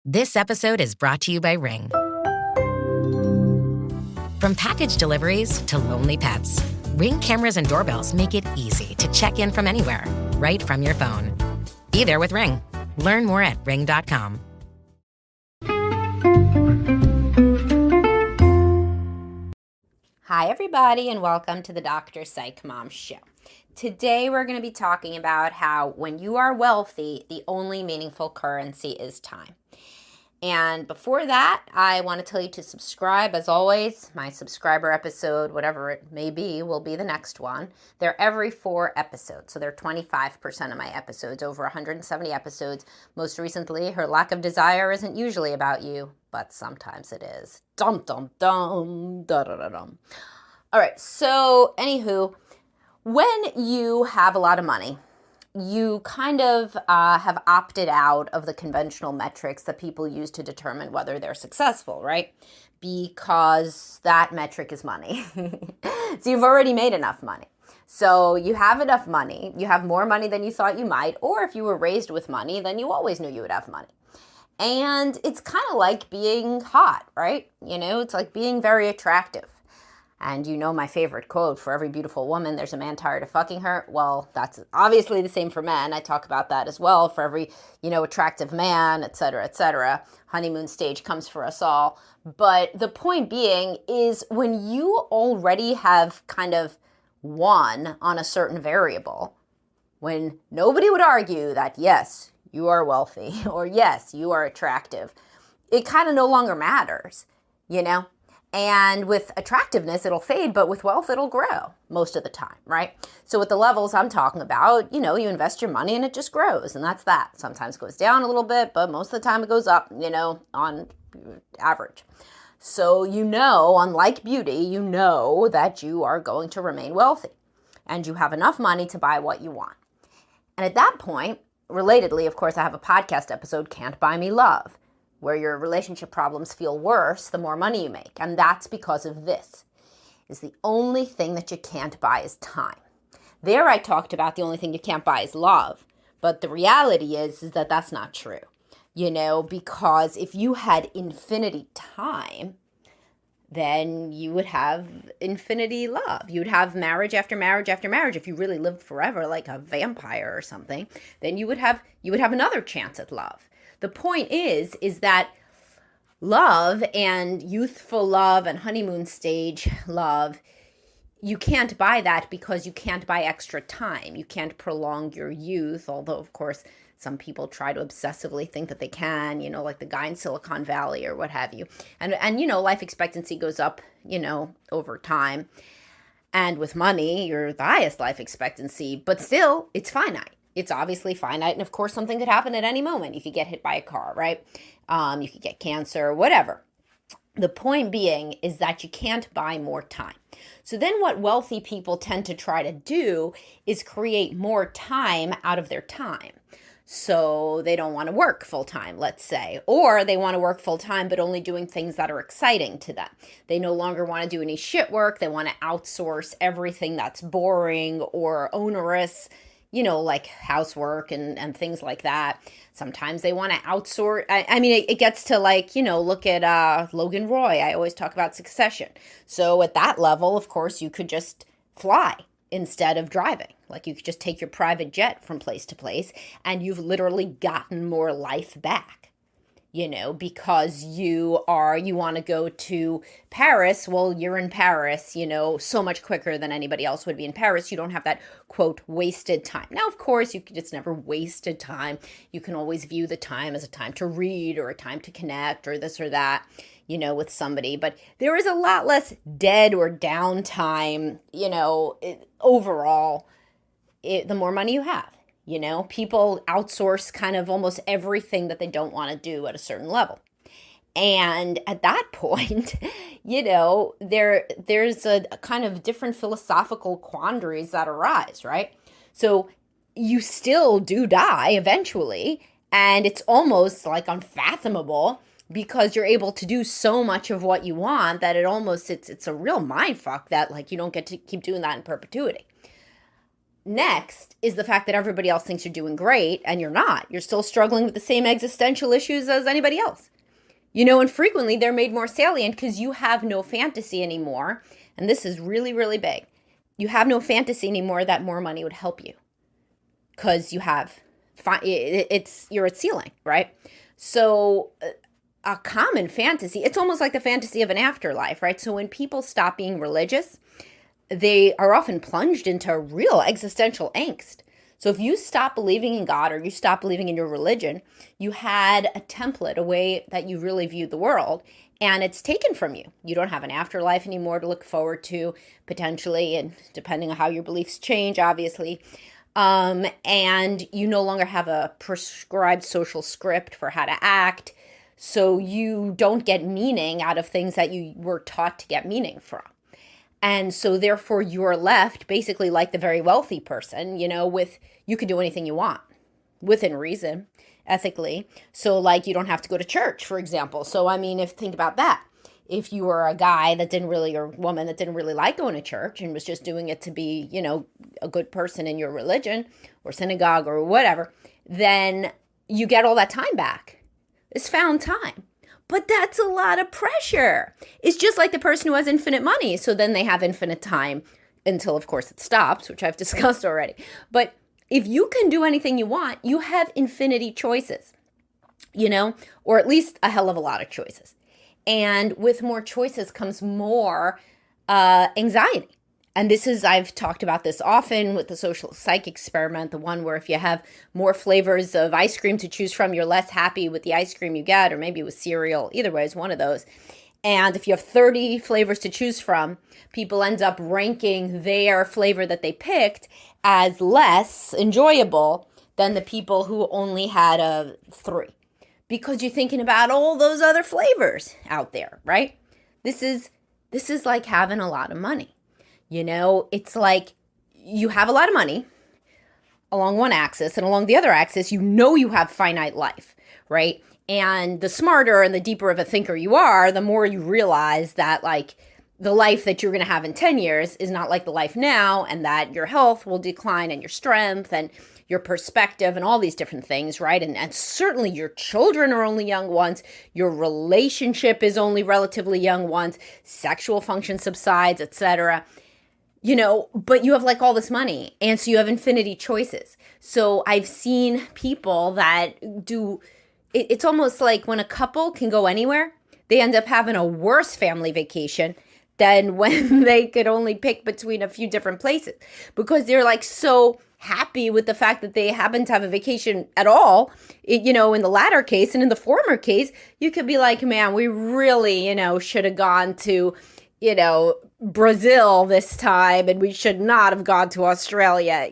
This episode is brought to you by Ring. From package deliveries to lonely pets, Ring cameras and doorbells make it easy to check in from anywhere, right from your phone. Be there with Ring. Learn more at ring.com. Hi, everybody, and welcome to the Dr. Psych Mom Show. Today, we're going to be talking about how when you are wealthy, the only meaningful currency is time. And before that, I want to tell you to subscribe. As always, my subscriber episode, whatever it may be, will be the next one. They're every 4 episodes, so they're 25% of my episodes, over 170 episodes. Most recently, Her Lack of Desire isn't usually about you, but sometimes it is. Dum, dum, dum, da, da, da, dum. All right, so anywho, when you have a lot of money, you kind of have opted out of the conventional metrics that people use to determine whether they're successful, right? Because that metric is money. So you've already made enough money. So you have enough money. You have more money than you thought you might, or if you were raised with money, then you always knew you would have money. And it's kind of like being hot, right? You know, it's like being very attractive. And you know my favorite quote, for every beautiful woman, there's a man tired of fucking her. Well, that's obviously the same for men. I talk about that as well. For every, attractive man, et cetera, honeymoon stage comes for us all. But the point being is when you already have kind of won on a certain variable, when nobody would argue that, yes, you are wealthy, or yes, you are attractive, it kind of no longer matters, And with attractiveness, it'll fade, but with wealth, it'll grow most of the time, right? So with the levels I'm talking about, you invest your money and it just grows, and that's that. Sometimes it goes down a little bit, but most of the time it goes up, on average. So unlike beauty, you know that you are going to remain wealthy, and you have enough money to buy what you want. And at that point, relatedly, of course, I have a podcast episode, Can't Buy Me Love, where your relationship problems feel worse the more money you make. And that's because of this. Is the only thing that you can't buy is time. There I talked about the only thing you can't buy is love. But the reality is that that's not true. Because if you had infinity time, then you would have infinity love. You would have marriage after marriage after marriage. If you really lived forever like a vampire or something, then you would have another chance at love. The point is that love and youthful love and honeymoon stage love, you can't buy that because you can't buy extra time. You can't prolong your youth, although, of course, some people try to obsessively think that they can, like the guy in Silicon Valley or what have you. And life expectancy goes up, over time. And with money, you're the highest life expectancy, but still, it's finite. It's obviously finite, and of course, something could happen at any moment. You could get hit by a car, right? You could get cancer, whatever. The point being is that you can't buy more time. So then what wealthy people tend to try to do is create more time out of their time. So they don't want to work full-time, let's say, or they want to work full-time but only doing things that are exciting to them. They no longer want to do any shit work. They want to outsource everything that's boring or onerous, like housework and things like that. Sometimes they want to outsource. It gets to look at Logan Roy. I always talk about Succession. So at that level, of course, you could just fly instead of driving. Like you could just take your private jet from place to place, and you've literally gotten more life back. Because you want to go to Paris. Well, you're in Paris, so much quicker than anybody else would be in Paris. You don't have that, quote, wasted time. Now, of course, it's never wasted time. You can always view the time as a time to read or a time to connect or this or that, with somebody. But there is a lot less dead or downtime, overall, the more money you have. People outsource kind of almost everything that they don't want to do at a certain level. And at that point, there's a kind of different philosophical quandaries that arise, right? So you still do die eventually, and it's almost like unfathomable because you're able to do so much of what you want that it's a real mind fuck that you don't get to keep doing that in perpetuity. next is the fact that everybody else thinks you're doing great and you're not. You're still struggling with the same existential issues as anybody else. And frequently they're made more salient because you have no fantasy anymore. And this is really, really big. You have no fantasy anymore that more money would help you because you're at ceiling, right? So a common fantasy, it's almost like the fantasy of an afterlife, right? So when people stop being religious, they are often plunged into real existential angst. So if you stop believing in God or you stop believing in your religion, you had a template, a way that you really viewed the world, and it's taken from you. You don't have an afterlife anymore to look forward to, potentially, and depending on how your beliefs change, obviously. And you no longer have a prescribed social script for how to act. So you don't get meaning out of things that you were taught to get meaning from. And so therefore you're left basically like the very wealthy person, with you can do anything you want within reason, ethically. So like you don't have to go to church, for example. So think about that. If you were a guy that didn't really, or woman that didn't really like going to church and was just doing it to be, a good person in your religion or synagogue or whatever, then you get all that time back. It's found time. But that's a lot of pressure. It's just like the person who has infinite money. So then they have infinite time until, of course, it stops, which I've discussed already. But if you can do anything you want, you have infinity choices, or at least a hell of a lot of choices. And with more choices comes more anxiety. And I've talked about this often with the social psych experiment, the one where if you have more flavors of ice cream to choose from, you're less happy with the ice cream you get, or maybe with cereal. Either way, it's one of those. And if you have 30 flavors to choose from, people end up ranking their flavor that they picked as less enjoyable than the people who only had 3. Because you're thinking about all those other flavors out there, right? This is like having a lot of money. It's like you have a lot of money along one axis, and along the other axis, you have finite life, right? And the smarter and the deeper of a thinker you are, the more you realize that like the life that you're going to have in 10 years is not like the life now, and that your health will decline and your strength and your perspective and all these different things, right? And certainly your children are only young ones. Your relationship is only relatively young ones. Sexual function subsides, etc. But you have like all this money. And so you have infinity choices. So I've seen people that do, it's almost like when a couple can go anywhere, they end up having a worse family vacation than when they could only pick between a few different places, because they're like so happy with the fact that they happen to have a vacation at all, in the latter case. And in the former case, you could be like, man, we really, should have gone to, Brazil this time, and we should not have gone to Australia,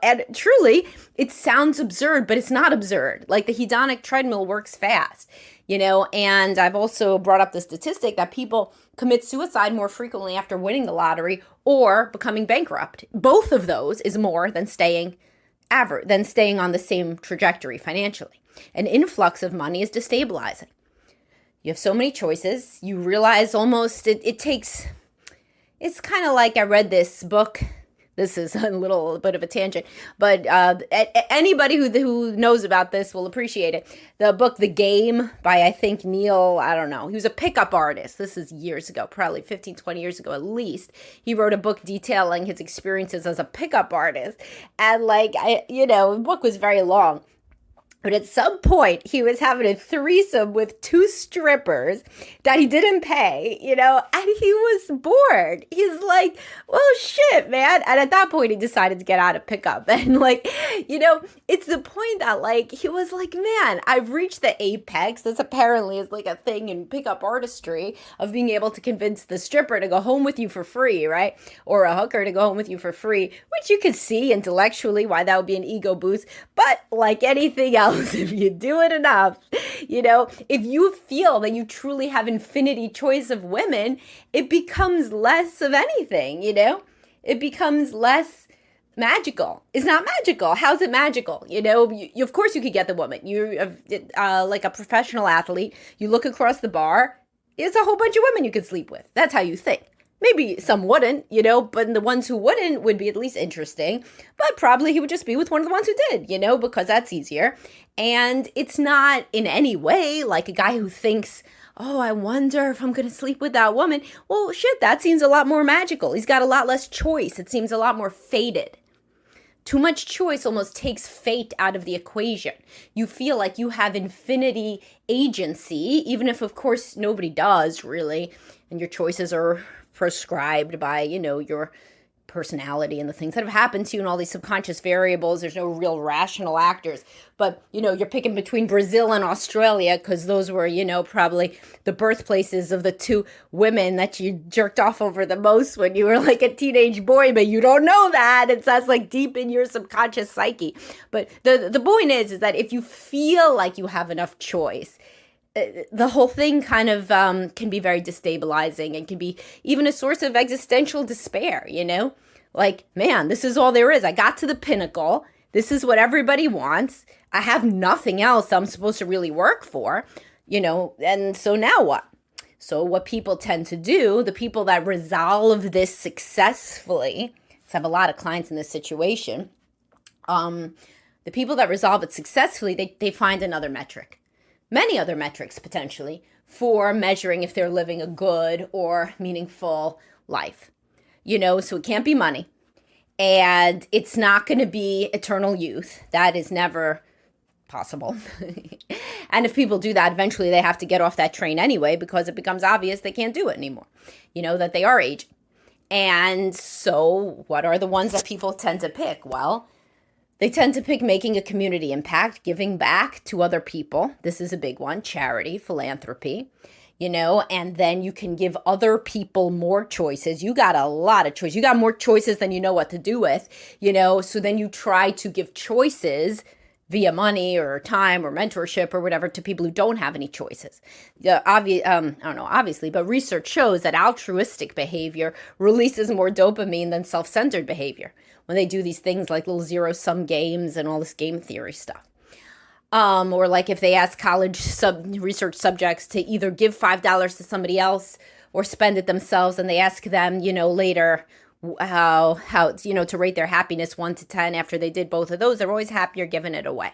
and truly it sounds absurd, but it's not absurd. Like the hedonic treadmill works fast, and I've also brought up the statistic that people commit suicide more frequently after winning the lottery or becoming bankrupt. Both of those is more than staying on the same trajectory financially. An influx of money is destabilizing. You have so many choices. You realize almost it takes, it's kind of like I read this book. This is a little bit of a tangent, but anybody who knows about this will appreciate it. The book, The Game by, I think, Neil, I don't know. He was a pickup artist. This is years ago, probably 15, 20 years ago at least. He wrote a book detailing his experiences as a pickup artist. And the book was very long. But at some point, he was having a threesome with 2 strippers that he didn't pay, and he was bored. He's like, well, shit, man. And at that point, he decided to get out of pickup. And it's the point that he was like, man, I've reached the apex. This apparently is like a thing in pickup artistry of being able to convince the stripper to go home with you for free, right? Or a hooker to go home with you for free, which you could see intellectually why that would be an ego boost. But like anything else, if you do it enough, if you feel that you truly have infinity choice of women, it becomes less of anything, it becomes less magical. It's not magical. How's it magical? You, of course you could get the woman. You're like a professional athlete. You look across the bar, it's a whole bunch of women you could sleep with. That's how you think. Maybe some wouldn't, but the ones who wouldn't would be at least interesting. But probably he would just be with one of the ones who did, because that's easier. And it's not in any way like a guy who thinks, oh, I wonder if I'm going to sleep with that woman. Well, shit, that seems a lot more magical. He's got a lot less choice. It seems a lot more fated. Too much choice almost takes fate out of the equation. You feel like you have infinity agency, even if, of course, nobody does, really. And your choices are prescribed by, your personality and the things that have happened to you and all these subconscious variables. There's no real rational actors. But, you're picking between Brazil and Australia because those were, probably the birthplaces of the two women that you jerked off over the most when you were like a teenage boy, but you don't know that. That's like deep in your subconscious psyche. But the point is that if you feel like you have enough choice, the whole thing kind of can be very destabilizing and can be even a source of existential despair, Like, man, this is all there is. I got to the pinnacle. This is what everybody wants. I have nothing else I'm supposed to really work for, and so now what? So what people tend to do, the people that resolve this successfully, because I have a lot of clients in this situation, the people that resolve it successfully, they find another metric. Many other metrics, potentially, for measuring if they're living a good or meaningful life. So it can't be money. And it's not going to be eternal youth. That is never possible. And if people do that, eventually they have to get off that train anyway, because it becomes obvious they can't do it anymore, that they are aging. And so what are the ones that people tend to pick? Well, they tend to pick making a community impact, giving back to other people. This is a big one, charity, philanthropy, and then you can give other people more choices. You got a lot of choice. You got more choices than you know what to do with, so then you try to give choices via money or time or mentorship or whatever to people who don't have any choices. I don't know, obviously, but research shows that altruistic behavior releases more dopamine than self-centered behavior when they do these things like little zero-sum games and all this game theory stuff. Or like if they ask college research subjects to either give $5 to somebody else or spend it themselves, and they ask them, later how to rate their happiness 1 to 10 after they did both of those, they're always happier giving it away.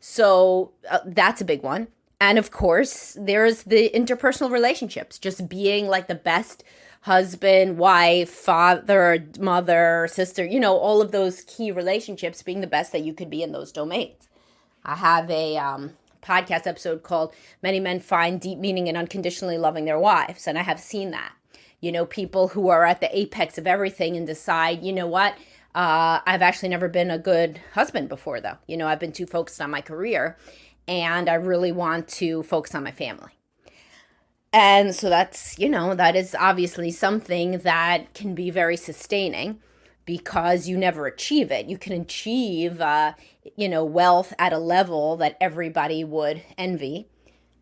So that's a big one. And of course, there's the interpersonal relationships, just being like the best husband, wife, father, mother, sister, all of those key relationships, being the best that you could be in those domains. I have a podcast episode called Many Men Find Deep Meaning in Unconditionally Loving Their Wives. And I have seen that, people who are at the apex of everything and decide, what, I've actually never been a good husband before, though. I've been too focused on my career and I really want to focus on my family. And so that's, that is obviously something that can be very sustaining because you never achieve it. You can achieve, wealth at a level that everybody would envy,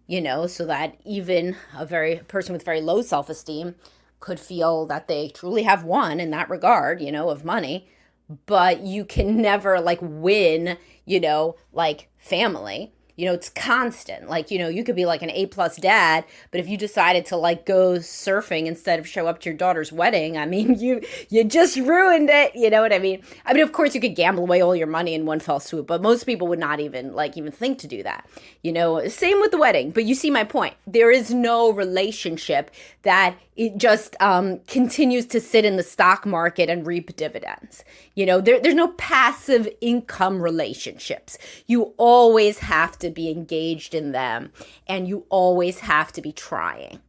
so that even a person with very low self-esteem could feel that they truly have won in that regard, of money, but you can never win, family. It's constant. You could be an A+ dad, but if you decided to go surfing instead of show up to your daughter's wedding, I mean, you just ruined it. You know what I mean? I mean, of course you could gamble away all your money in one fell swoop, but most people would not even think to do that. Same with the wedding, but you see my point. There is no relationship that it just continues to sit in the stock market and reap dividends. There's no passive income relationships. You always have to be engaged in them, and you always have to be trying.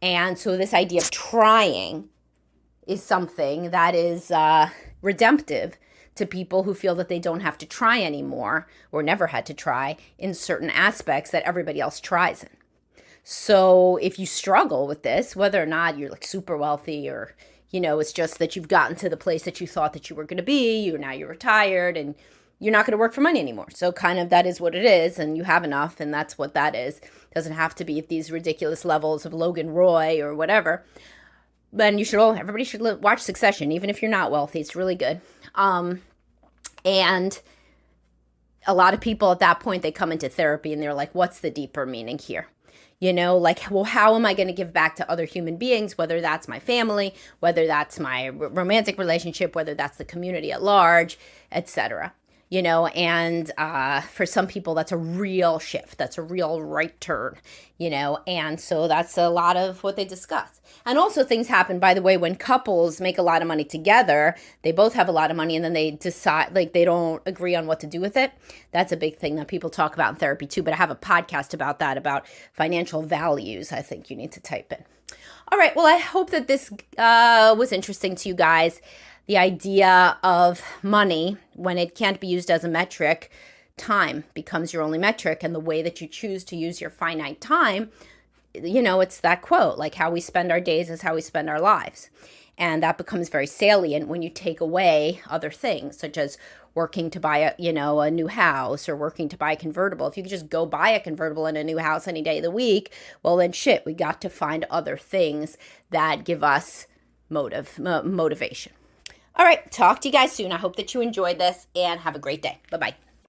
And so this idea of trying is something that is redemptive to people who feel that they don't have to try anymore or never had to try in certain aspects that everybody else tries in. So if you struggle with this, whether or not you're super wealthy or, it's just that you've gotten to the place that you thought that you were going to be, now you're retired and you're not going to work for money anymore. So kind of that is what it is, and you have enough, and that's what that is. It doesn't have to be at these ridiculous levels of Logan Roy or whatever. Then everybody should watch Succession, even if you're not wealthy. It's really good. And a lot of people at that point, they come into therapy and they're like, what's the deeper meaning here? Like, well, how am I going to give back to other human beings, whether that's my family, whether that's my romantic relationship, whether that's the community at large, etc. And for some people, that's a real shift. That's a real right turn, and so that's a lot of what they discuss. And also things happen, by the way, when couples make a lot of money together, they both have a lot of money and then they decide, like, they don't agree on what to do with it. That's a big thing that people talk about in therapy too, but I have a podcast about that, about financial values. I think you need to type in. All right, well, I hope that this was interesting to you guys. The idea of money, when it can't be used as a metric, time becomes your only metric. And the way that you choose to use your finite time, it's that quote, like, how we spend our days is how we spend our lives. And that becomes very salient when you take away other things, such as working to buy a new house or working to buy a convertible. If you could just go buy a convertible and a new house any day of the week, well, then we got to find other things that give us motivation. All right, talk to you guys soon. I hope that you enjoyed this and have a great day. Bye-bye.